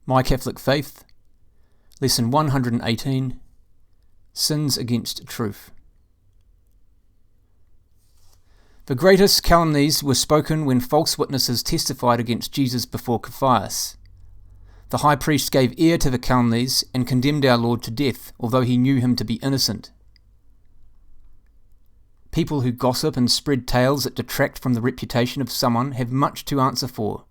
My Catholic Faith, Lesson 118, Sins Against Truth. The greatest calumnies were spoken when false witnesses testified against Jesus before Caiaphas. The high priest gave ear to the calumnies and condemned our Lord to death, although he knew him to be innocent. People who gossip and spread tales that detract from the reputation of someone have much to answer for.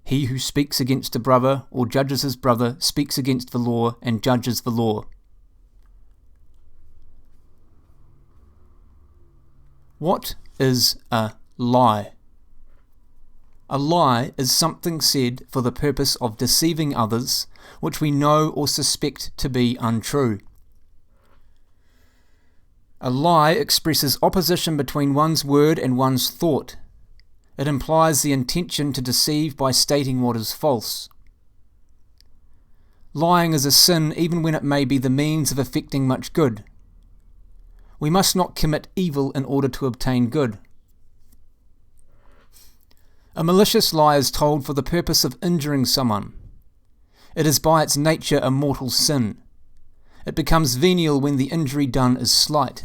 He who speaks against a brother or judges his brother speaks against the law and judges the law. What is a lie? A lie is something said for the purpose of deceiving others, which we know or suspect to be untrue. A lie expresses opposition between one's word and one's thought. It implies the intention to deceive by stating what is false. Lying is a sin even when it may be the means of effecting much good. We must not commit evil in order to obtain good. A malicious lie is told for the purpose of injuring someone. It is by its nature a mortal sin. It becomes venial when the injury done is slight.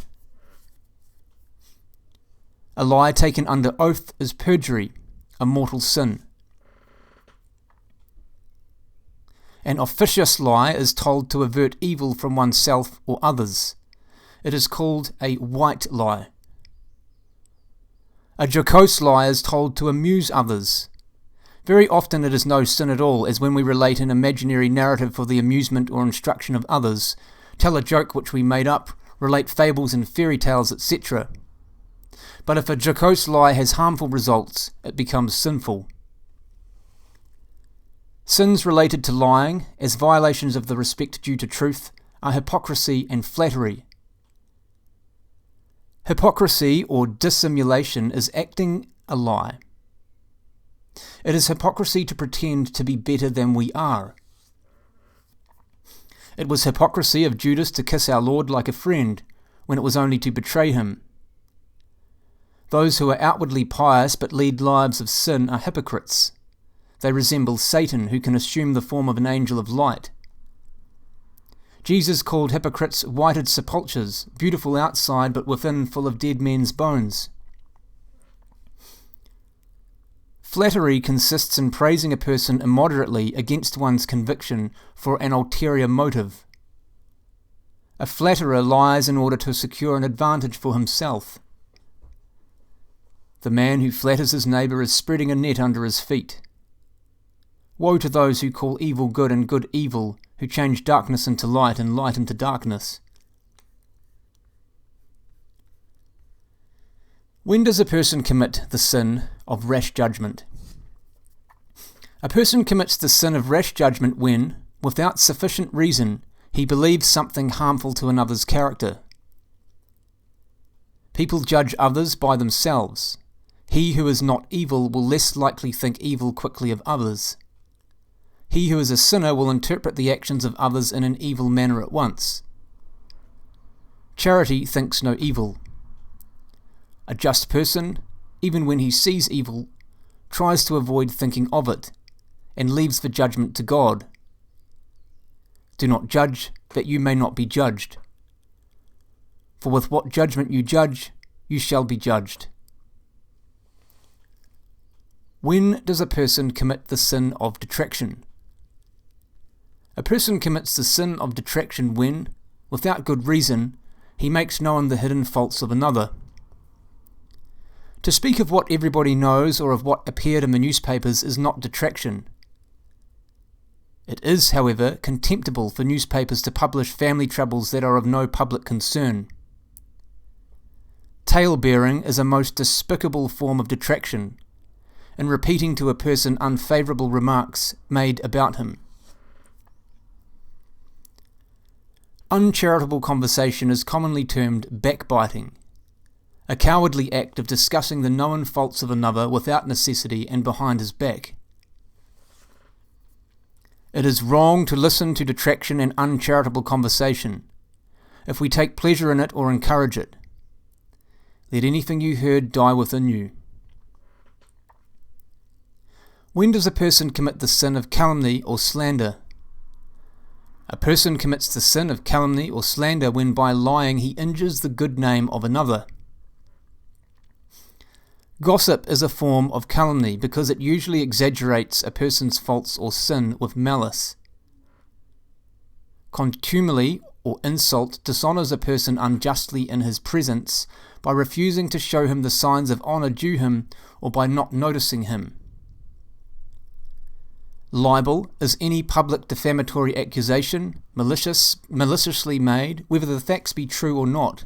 A lie taken under oath is perjury, a mortal sin. An officious lie is told to avert evil from oneself or others. It is called a white lie. A jocose lie is told to amuse others. Very often it is no sin at all, as when we relate an imaginary narrative for the amusement or instruction of others, tell a joke which we made up, relate fables and fairy tales, etc. But if a jocose lie has harmful results, it becomes sinful. Sins related to lying, as violations of the respect due to truth, are hypocrisy and flattery. Hypocrisy or dissimulation is acting a lie. It is hypocrisy to pretend to be better than we are. It was hypocrisy of Judas to kiss our Lord like a friend, when it was only to betray him. Those who are outwardly pious but lead lives of sin are hypocrites. They resemble Satan, who can assume the form of an angel of light. Jesus called hypocrites whited sepulchres, beautiful outside but within full of dead men's bones. Flattery consists in praising a person immoderately against one's conviction for an ulterior motive. A flatterer lies in order to secure an advantage for himself. The man who flatters his neighbour is spreading a net under his feet. Woe to those who call evil good and good evil, who change darkness into light and light into darkness. When does a person commit the sin of rash judgment? A person commits the sin of rash judgment when, without sufficient reason, he believes something harmful to another's character. People judge others by themselves. He who is not evil will less likely think evil quickly of others. He who is a sinner will interpret the actions of others in an evil manner at once. Charity thinks no evil. A just person, even when he sees evil, tries to avoid thinking of it, and leaves the judgment to God. Do not judge, that you may not be judged. For with what judgment you judge, you shall be judged. When does a person commit the sin of detraction? A person commits the sin of detraction when, without good reason, he makes known the hidden faults of another. To speak of what everybody knows or of what appeared in the newspapers is not detraction. It is, however, contemptible for newspapers to publish family troubles that are of no public concern. Tale-bearing is a most despicable form of detraction, and repeating to a person unfavourable remarks made about him. Uncharitable conversation is commonly termed backbiting, a cowardly act of discussing the known faults of another without necessity and behind his back. It is wrong to listen to detraction and uncharitable conversation, if we take pleasure in it or encourage it. Let anything you heard die within you. When does a person commit the sin of calumny or slander? A person commits the sin of calumny or slander when by lying he injures the good name of another. Gossip is a form of calumny because it usually exaggerates a person's faults or sin with malice. Contumely or insult dishonours a person unjustly in his presence by refusing to show him the signs of honour due him or by not noticing him. Libel is any public defamatory accusation, maliciously made, whether the facts be true or not.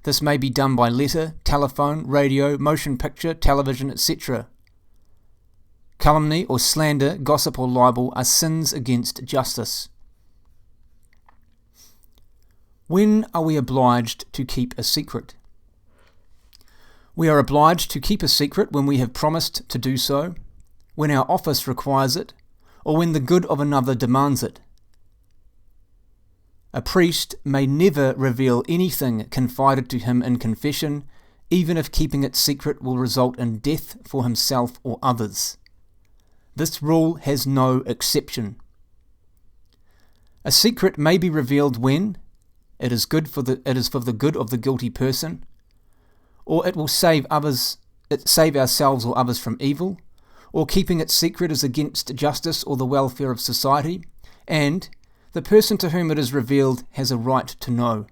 This may be done by letter, telephone, radio, motion picture, television, etc. Calumny or slander, gossip or libel are sins against justice. When are we obliged to keep a secret? We are obliged to keep a secret when we have promised to do so, when our office requires it, or when the good of another demands it. A priest may never reveal anything confided to him in confession, even if keeping it secret will result in death for himself or others. This rule has no exception. A secret may be revealed when it is for the good of the guilty person, or it will save ourselves or others from evil, or keeping it secret is against justice or the welfare of society, and the person to whom it is revealed has a right to know.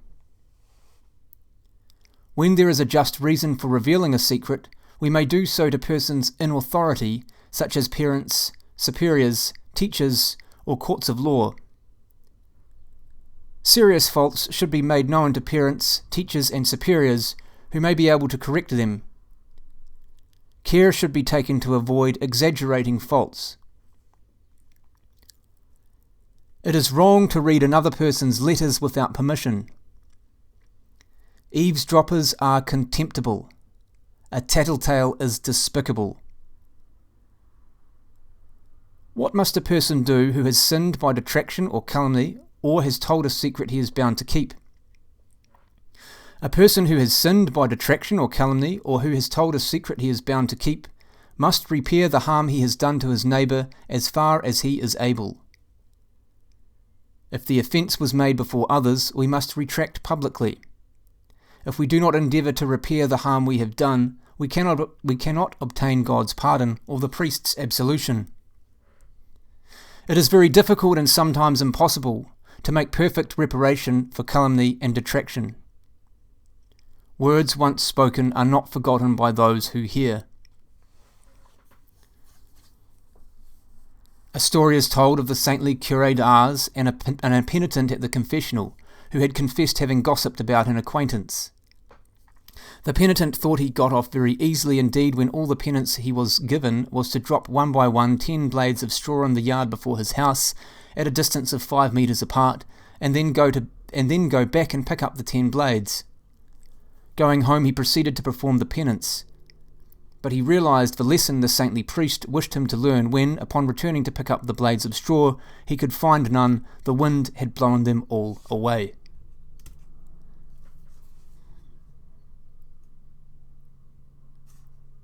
When there is a just reason for revealing a secret, we may do so to persons in authority, such as parents, superiors, teachers, or courts of law. Serious faults should be made known to parents, teachers, and superiors who may be able to correct them. Care should be taken to avoid exaggerating faults. It is wrong to read another person's letters without permission. Eavesdroppers are contemptible. A tattletale is despicable. What must a person do who has sinned by detraction or calumny, or has told a secret he is bound to keep? A person who has sinned by detraction or calumny, or who has told a secret he is bound to keep, must repair the harm he has done to his neighbour as far as he is able. If the offence was made before others, we must retract publicly. If we do not endeavour to repair the harm we have done, we cannot obtain God's pardon or the priest's absolution. It is very difficult and sometimes impossible to make perfect reparation for calumny and detraction. Words once spoken are not forgotten by those who hear. A story is told of the saintly curé d'Ars and a penitent at the confessional who had confessed having gossiped about an acquaintance. The penitent thought he got off very easily indeed when all the penance he was given was to drop one by one 10 blades of straw in the yard before his house at a distance of 5 metres apart, and then go back and pick up the 10 blades. Going home he proceeded to perform the penance, but he realised the lesson the saintly priest wished him to learn when, upon returning to pick up the blades of straw, he could find none. The wind had blown them all away.